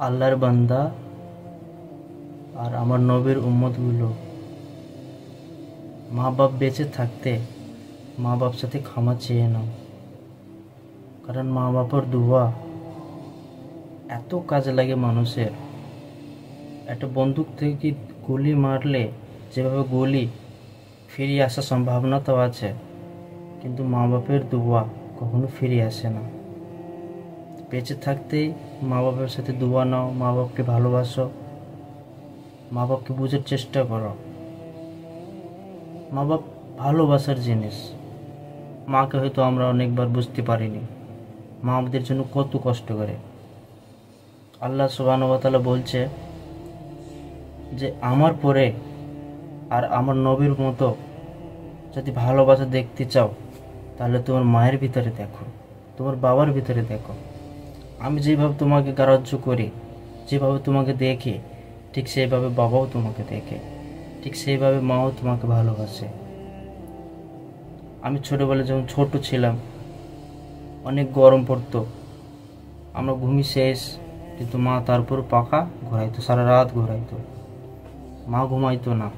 আল্লাহর বান্দা আর আমার নবীর উম্মতগুলো মা বাপ বেঁচে থাকতে মা বাপ সাথে ক্ষমা চেয়ে নাও। কারণ মা বাবার দোয়া এত কাজে লাগে মানুষের। একটা বন্দুক থেকে গুলি মারলে যেভাবে গুলি ফিরিয়ে আসার সম্ভাবনা তো আছে, কিন্তু মা বাপের দোয়া কখনো ফিরে আসে না। বেঁচে থাকতেই মা বাপের সাথে দোয়া নাও, মা বাপকে ভালোবাসো, মা বাপকে বুঝার চেষ্টা করো। মা বাপ ভালোবাসার জিনিস। মাকে হয়তো আমরা অনেকবার বুঝতে পারিনি, মা আমাদের জন্য কত কষ্ট করে। আল্লাহ সুবহানাহু ওয়া তাআলা বলছে যে আমার পরে আর আমার নবীর মতো যদি ভালোবাসা দেখতে চাও তাহলে তোমার মায়ের ভিতরে দেখো, তোমার বাবার ভিতরে দেখো। আমি যেভাবে তোমাকে গ্রাহ্য করি, যেভাবে তোমাকে দেখি, ঠিক সেইভাবে বাবাও তোমাকে দেখে, ঠিক সেইভাবে মাও তোমাকে ভালোবাসে। আমি ছোটোবেলায় যখন ছোট ছিলাম অনেক গরম পড়তো, আমরা ঘুমি শেষ, কিন্তু মা তারপর পাখা ঘোরাইতো, সারা রাত ঘোরাইতো। মা ঘুমাইতো না,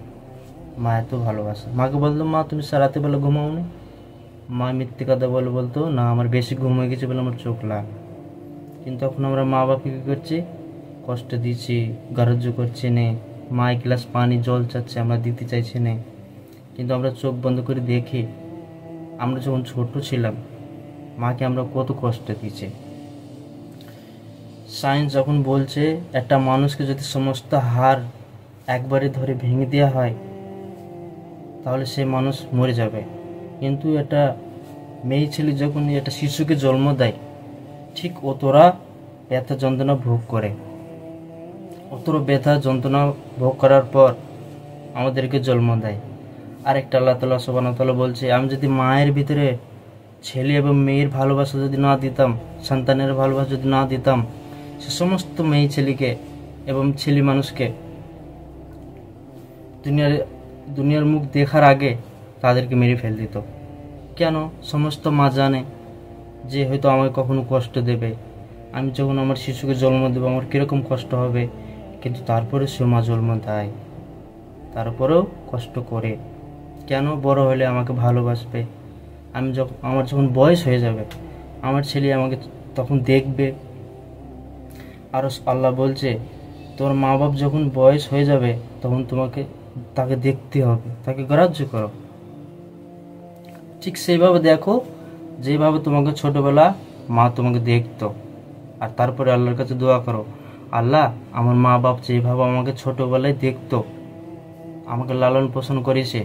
মা এত ভালোবাসে। মাকে বলতো মা তুমি সারাতে বেলা ঘুমাও নি? মা মিথ্যে কথা বলে বলতো না আমার বেশি ঘুম হয়ে গেছে বলে আমার চোখ লাগ। কিন্তু এখন আমরা মা বাপকে কী করছি, কষ্ট দিচ্ছি, গ্রাহ্য করছি নে। মা এক গ্লাস পানি জল চাচ্ছে, আমরা দিতে চাইছি নে। কিন্তু আমরা চোখ বন্ধ করে দেখি আমরা যখন ছোট ছিলাম মাকে আমরা কত কষ্ট দিয়েছি। সায়েন্স যখন বলছে একটা মানুষকে যদি সমস্ত হাড় একবারে ধরে ভেঙে দেওয়া হয় তাহলে সে মানুষ মরে যাবে, কিন্তু একটা মেয়ে ছেলে যখন একটা শিশুকে জন্ম দেয় ঠিক অতটা ব্যথা যন্ত্রণা ভোগ করে। অতটা ব্যথা যন্ত্রণা ভোগ করার পর আমাদেরকে জন্ম দেয়। আরেকটা আল্লাহ তাআলা সুবহানাহু ওয়া তাআলা বলছে আমি যদি মায়ের ভিতরে ছেলে এবং মেয়ের ভালোবাসা যদি না দিতাম, সন্তানের ভালোবাসা যদি না দিতাম, সে সমস্ত মেয়ে ছেলেকে এবং ছেলে মানুষকে দুনিয়ার মুখ দেখার আগে তাদেরকে মেরে ফেল দিত। কেন? সমস্ত মা জানে যে হয়তো আমাকে কখনো কষ্ট দেবে, আমি যখন আমার শিশুকে জন্ম দেবো আমার কীরকম কষ্ট হবে, কিন্তু তারপরে সে মা জন্ম দেয়, তারপরেও কষ্ট করে। কেন? বড় হলে আমাকে ভালোবাসবে, আমার যখন বয়স হয়ে যাবে আমার ছেলে আমাকে তখন দেখবে। আর আল্লাহ বলছে তোর মা বাপ যখন বয়স হয়ে যাবে তখন তাকে দেখতে হবে, তাকে গ্রাহ্য করো। ঠিক সেইভাবে দেখো যেভাবে তোমাকে ছোটবেলা মা তোমাকে দেখতো। আর তারপরে আল্লাহর কাছে দোয়া করো, আল্লাহ আমার মা বাপ যেভাবে আমাকে ছোটবেলায় দেখতো, আমাকে লালন পালন করেছে,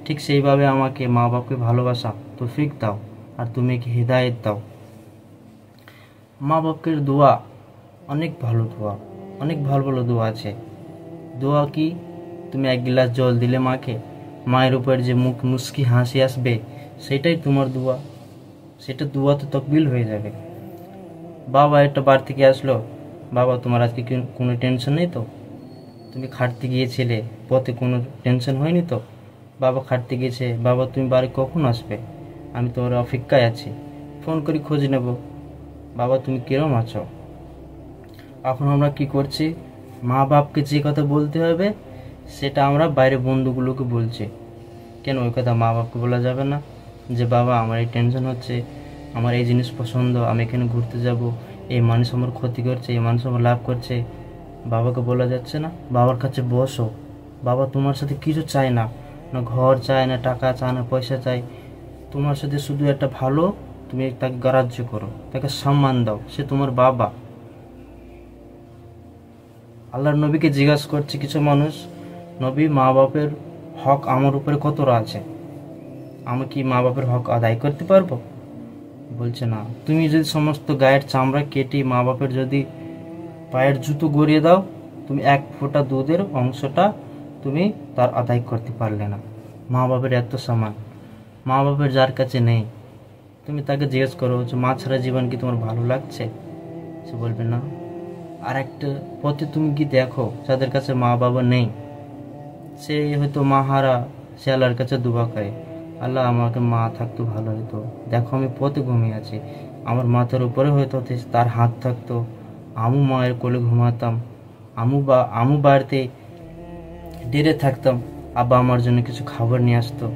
ঠিক সেইভাবে আমাকে মা বাপকে ভালোবাসা তৌফিক দাও আর তুমি কি হিদায়াত দাও। মা বাপের দোয়া অনেক ভালো দোয়া, অনেক ভালো ভালো দোয়া আছে। দোয়া কি? তুমি এক গ্লাস জল দিলে মাকে, মায়ের উপর যে মুখ মুস্কি হাসি আসবে সেটাই তোমার দোয়া, সেটা দোয়াতে তকবিল হয়ে যাবে। বাবা একটা বার থেকে আসলো, বাবা তোমার আজকে কোনো টেনশন নেই তো? তুমি খাটতে গিয়েছিলে, পথে কোনো টেনশন হয়নি তো? বাবা খাটতে গেছে, বাবা তুমি বাড়ি কখন আসবে? আমি তোমার অপেক্ষায় আছি, ফোন করে খোঁজ নেব, বাবা তুমি কিরম আছো? এখন আমরা কি করছি, মা বাপকে যে কথা বলতে হবে সেটা আমরা বাইরে বন্ধুগুলোকে বলছি। কেন ওই কথা মা বাপকে বলা যাবে না? যে বাবা আমার এই টেনশন হচ্ছে, আমার এই জিনিস পছন্দ, আমি এখানে ঘুরতে যাব, এই মানুষ আমার ক্ষতি করছে, এই মানুষ আমার লাভ করছে, বাবাকে বলা যাচ্ছে না? বাবার কাছে বসো, বাবা তোমার সাথে কিছু চায় না, না ঘর চায়, না টাকা চায়, না পয়সা চায়, তোমার সাথে শুধু একটা ভালো, তুমি তাকে গ্রাহ্য করো, তাকে সম্মান দাও, সে তোমার বাবা। আল্লাহর নবীকে জিজ্ঞাসা করছে কিছু মানুষ, নবী মা বাপের হক আমার উপরে কতটা আছে, আমি কি মা বাপের হক আদায় করতে পারবো? বলছে না, তুমি যদি সমস্ত গায়ের চামড়া কেটে মা বাপের যদি পায়ের জুতো গড়িয়ে দাও, তুমি এক ফোঁটা দুধের অংশটা তুমি তার আদায় করতে পারলে না। মা বাপের এত সমান, মা বাপের যার কাছে নেই, তুমি তাকে জিজ্ঞেস করো যে মা ছাড়া জীবন কি তোমার ভালো লাগছে? সে বলবে না। আর একটা পথে তুমি কি দেখো যাদের কাছে মা বাবা নেই, সে হয়তো মা হারা, সে আল্লাহর কাছে দোয়া করে, আল্লাহ আমাকে মা থাকতো ভালো হতো, দেখো আমি পথে ঘুমিয়ে আছি, আমার মাথার উপরে হয়তো তার হাত থাকতো, আমু মায়ের কোলে ঘুমাতাম, আমু বাড়িতে ডেরে থাকতাম, আব্বা আমার জন্য কিছু খাবার নিয়ে আসতো।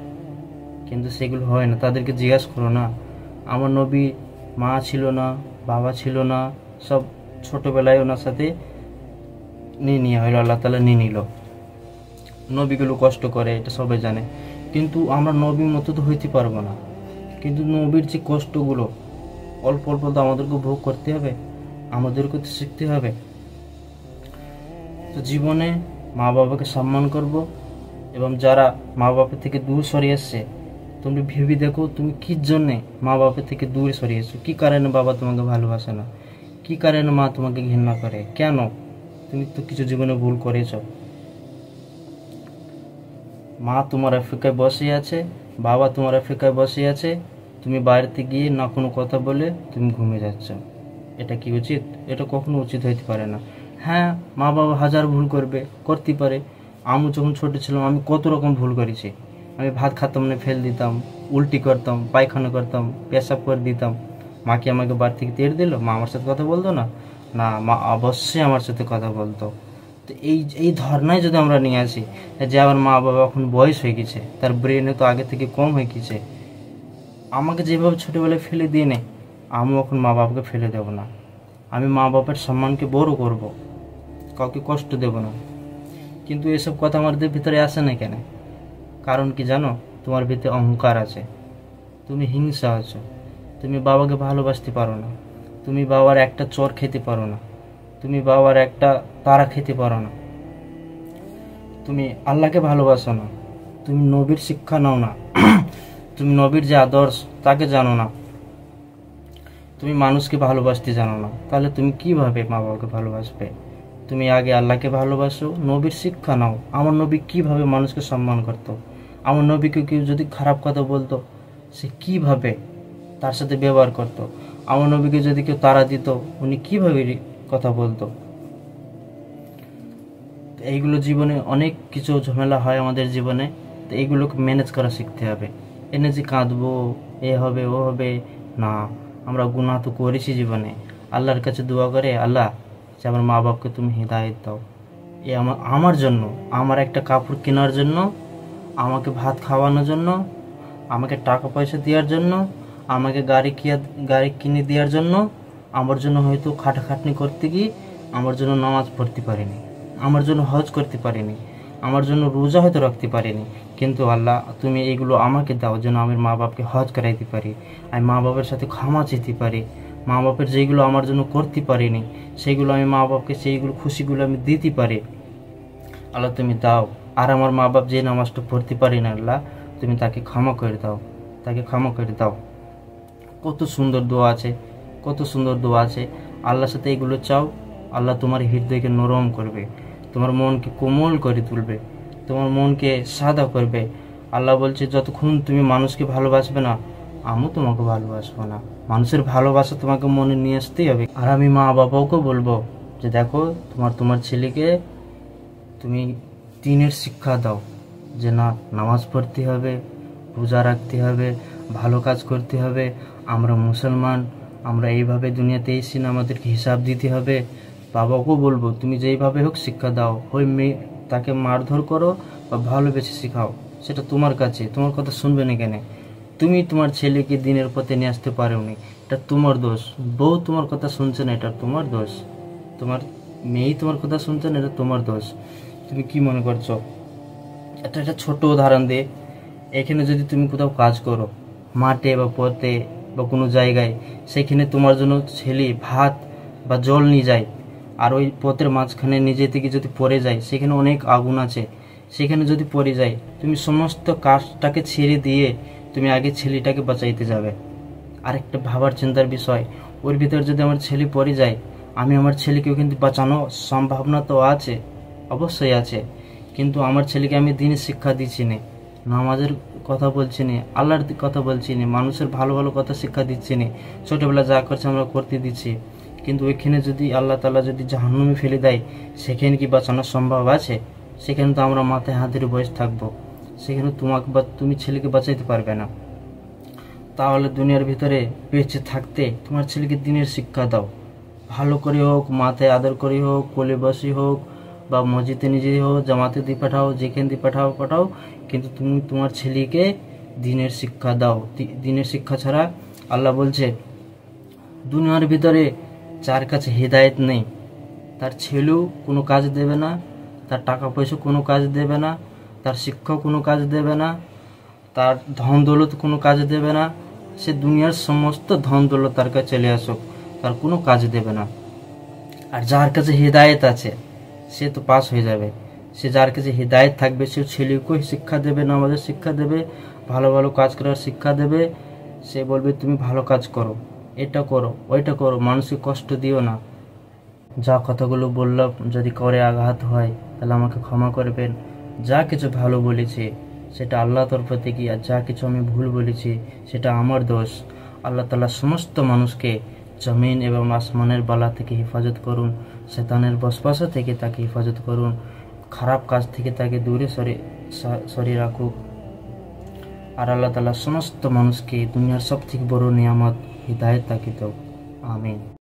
কিন্তু সেগুলো হয় না। তাদেরকে জিজ্ঞাসা করো না, আমার নবী মা ছিল না, বাবা ছিল না, সব ছোটবেলায় ওনার সাথে নিয়ে নেওয়া হলো, আল্লাহ তাআলা নিয়ে নিল। নবীগুলো কষ্ট করে, এটা সবাই জানে, কিন্তু আমরা নবীর মতো তো হইতে পারবো না। কিন্তু নবীর যে কষ্টগুলো অল্প অল্প তো আমাদেরকে ভোগ করতে হবে, আমাদেরকে তো শিখতে হবে। তো জীবনে মা বাবাকে সম্মান করব, এবং যারা মা বাবার থেকে দূর সরে এসছে, তুমি ভেবে দেখো তুমি কি জন্যে মা বাবার থেকে দূর সরে এসছো, কি কারণে বাবা তোমাকে ভালোবাসে না, কি কারণে মা তোমাকে ঘৃণা করে, কেন? তুমি তো কিছু জীবনে ভুল করেছো। মা তোমার অপেক্ষায় বসে আছে, বাবা তোমার অপেক্ষায় বসে আছে, তুমি বাড়িতে গিয়ে না কোনো কথা বলে তুমি ঘুমিয়ে যাচ্ছ। এটা কি উচিত? এটা কখনো উচিত হইতে পারে না। হ্যাঁ, মা বাবা হাজার ভুল করতে পারে। আমি যখন ছোট ছিলাম আমি কত রকম ভুল করেছি। আমি ভাত খাতাম না, ফেল দিতাম, উল্টি করতাম, পায়খানা করতাম, পেশাব করে দিতাম। মা কি আমাকে বাড়ি থেকে তেড়ে দিল? মা আমার সাথে কথা বলতো না? না, মা অবশ্যই আমার সাথে কথা বলতো। তো এই ধারণায় যদি আমরা নিয়ে আসি যে আমার মা বাবা এখন বয়স হয়ে গেছে, তার ব্রেনে তো আগে থেকে কম হয়ে গেছে, আমাকে যেভাবে ছোটোবেলায় ফেলে দিয়ে নেই, আমি এখন মা বাবাকে ফেলে দেব না। আমি মা বাবার সম্মানকে বড় করব, কাউকে কষ্ট দেব না। কিন্তু এসব কথা আমাদের ভিতরে আসে না কেন? কারণ কি জানো? তোমার ভিতরে অহংকার আছে, তুমি হিংসা আছো, তুমি বাবাকে ভালোবাসতে পারো না, তুমি বাবার একটা চর খেতে পারো না, তুমি বাবার একটা তারা খেতে পারো না, তুমি আল্লাহকে ভালোবাসো না, তুমি নবীর শিক্ষা নাও না, তুমি নবীর যে আদর্শ তাকে জানো না, তুমি মানুষকে ভালোবাসতে জানো না, তাহলে তুমি কিভাবে মা বাবাকে ভালোবাসবে? তুমি আগে আল্লাহকে ভালোবাসো, নবীর শিক্ষা নাও। আমার নবী কিভাবে মানুষকে সম্মান করত, আমার নবীকে কেউ যদি খারাপ কথা বলতো সে কিভাবে তার সাথে ব্যবহার করত, আমার নবীকে যদি কেউ তাড়া দিত উনি কিভাবে কথা বলতো। এইগুলো জীবনে অনেক কিছু ঝামেলা হয় আমাদের জীবনে, তো এইগুলোকে ম্যানেজ করা শিখতে হবে। এনে যে কাঁদবো, এ হবে ও হবে না। আমরা গুনাহ তো করেছি জীবনে, আল্লাহর কাছে দোয়া করে, আল্লাহ যে আমার মা বাপকে তুমি হিদায়াত দাও, এ আমার জন্য, আমার একটা কাপড় কেনার জন্য, আমাকে ভাত খাওয়ানোর জন্য, আমাকে টাকা পয়সা দেওয়ার জন্য, আমাকে গাড়ি কিনে দেওয়ার জন্য, আমার জন্য হয়তো খাটাখাটনি করতে গিয়ে আমার জন্য নামাজ পড়তে পারিনি, আমার জন্য হজ করতে পারিনি, আমার জন্য রোজা হয়তো রাখতে পারিনি, কিন্তু আল্লাহ তুমি এইগুলো আমাকে দাও যেন আমি মা বাপকে হজ করাইতে পারি, আমি মা বাবার সাথে ক্ষমা চেতে পারি, মা বাপের যেগুলো আমার জন্য করতে পারিনি সেইগুলো আমি মা বাপকে সেইগুলো খুশিগুলো আমি দিতে পারি। আল্লাহ তুমি দাও। আর আমার মা বাপ যে নামাজটা পড়তে পারি না, আল্লাহ তুমি তাকে ক্ষমা করে দাও, তাকে ক্ষমা করে দাও। কত সুন্দর দোয়া আছে, কত সুন্দর দোয়া আছে। আল্লাহর সাথে এগুলো চাও, আল্লাহ তোমার হৃদয়কে নরম করবে, তোমার মনকে কোমল করে তুলবে, তোমার মনকে সাদা করবে। আল্লাহ বলছে যতক্ষণ তুমি মানুষকে ভালোবাসবে না, আমিও তোমাকে ভালোবাসবো না। মানুষের ভালোবাসা তোমাকে মনে নিয়ে আসতেই হবে। আর আমি মা বাবাকেও বলবো যে দেখো তোমার ছেলেকে তুমি দ্বীনের শিক্ষা দাও, যে না নামাজ পড়তে হবে, রোজা রাখতে হবে, ভালো কাজ করতে হবে, আমরা মুসলমান, আমরা এইভাবে দুনিয়াতে এসেছি না, আমাদেরকে হিসাব দিতে হবে। বাবাকেও বলবো তুমি যেইভাবে হোক শিক্ষা দাও, ওই মেয়ে তাকে মারধর করো বা ভালোবেসে শেখাও, সেটা তোমার কাছে, তোমার কথা শুনবে না কেন? তুমি তোমার ছেলেকে দিনের পথে নিয়ে আসতে পারোনি, এটা তোমার দোষ। বউ তোমার কথা শুনছে না, এটা তোমার দোষ। তোমার মেয়ে তোমার কথা শুনছে না, এটা তোমার দোষ। তুমি কি মনে করছো? একটা ছোট উদাহরণ দিয়ে, এখানে যদি তুমি কোথাও কাজ করো, মাঠে বা পথে বা কোনো জায়গায়, সেখানে তোমার জন্য ছেলে ভাত বা জল নিয়ে যায়, আর ওই পথের মাঝখানে নিজে থেকে যদি পড়ে যায়, সেখানে অনেক আগুন আছে, সেখানে যদি পড়ে যায়, তুমি সমস্ত কাজটাকে ছেড়ে দিয়ে তুমি আগে ছেলেটাকে বাঁচাইতে যাবে। আরেকটা ভাবার চিন্তার বিষয়, ওর ভিতরে যদি আমার ছেলে পড়ে যায়, আমি আমার ছেলেকেও কিন্তু বাঁচানো সম্ভাবনা তো আছে, অবশ্যই আছে, কিন্তু আমার ছেলেকে আমি দিনের শিক্ষা দিচ্ছি না, নামাজের কথা বলছি না, আল্লাহর কথা বলছি না, মানুষের ভালো ভালো কথা শিক্ষা দিচ্ছি না, ছোটবেলা যা করছে আমরা করতে দিচ্ছি, কিন্তু ওইখানে যদি আল্লাহ তাআলা যদি জাহান্নামে ফেলে দেয়, সেখানে কি বাঁচানো সম্ভব আছে? সেখানে তো আমরা মাথায় হাত ধরে বসে থাকবো, সেখানে তোমাকে বা তুমি ছেলেকে বাঁচাইতে পারবে না। তাহলে দুনিয়ার ভিতরে বেঁচে থাকতে তোমার ছেলেকে দিনের শিক্ষা দাও, ভালো করে হোক, মাথায় আদর করে হোক, কোলে বসি হোক, বা মসজিদে নিজে হোক, জামাতে দিয়ে পাঠাও, যেখানে দিয়ে পাঠাও, কিন্তু তুমি তোমার ছেলেকে দিনের শিক্ষা দাও। দিনের শিক্ষা ছাড়া আল্লাহ বলছে দুনিয়ার ভিতরে যার কাছে হেদায়েত নেই তার ছেলেও কোনো কাজ দেবে না, তার টাকা পয়সা কোনো কাজ দেবে না, তার শিক্ষা কোনো কাজ দেবে না, তার ধন দৌলত কোনো কাজ দেবে না। সে দুনিয়ার সমস্ত ধন দৌলত তার কাছে চলে আসুক, তার কোনো কাজ দেবে না। আর যার কাছে হেদায়েত আছে সে তো পাস হয়ে যাবে। সে যার কাছে হেদায়েত থাকবে সে ছেলেকেও শিক্ষা দেবে, নামাজের শিক্ষা দেবে, ভালো ভালো কাজ করার শিক্ষা দেবে। সে বলবে তুমি ভালো কাজ করো, এটা করো, ওইটা করো, মানুষকে কষ্ট দিও না। যা কথাগুলো বললাম যদি করে আঘাত হয় তাহলে আমাকে ক্ষমা করবেন। যা কিছু ভালো বলেছি সেটা আল্লাহ তরফ থেকে, আর যা কিছু আমি ভুল বলেছি সেটা আমার দোষ। আল্লাহ তাআলা সমস্ত মানুষকে জমিন এবং আসমানের বালা থেকে হেফাজত করুন, শয়তানের ওয়াসওয়াসা থেকে তাকে হেফাজত করুন, খারাপ কাজ থেকে তাকে দূরে সরিয়ে রাখুক। আর আল্লাহ তাআলা সমস্ত মানুষকে দুনিয়ার সবথেকে বড় নিয়ামত হিদায়াত তাকে দাও। আমিন।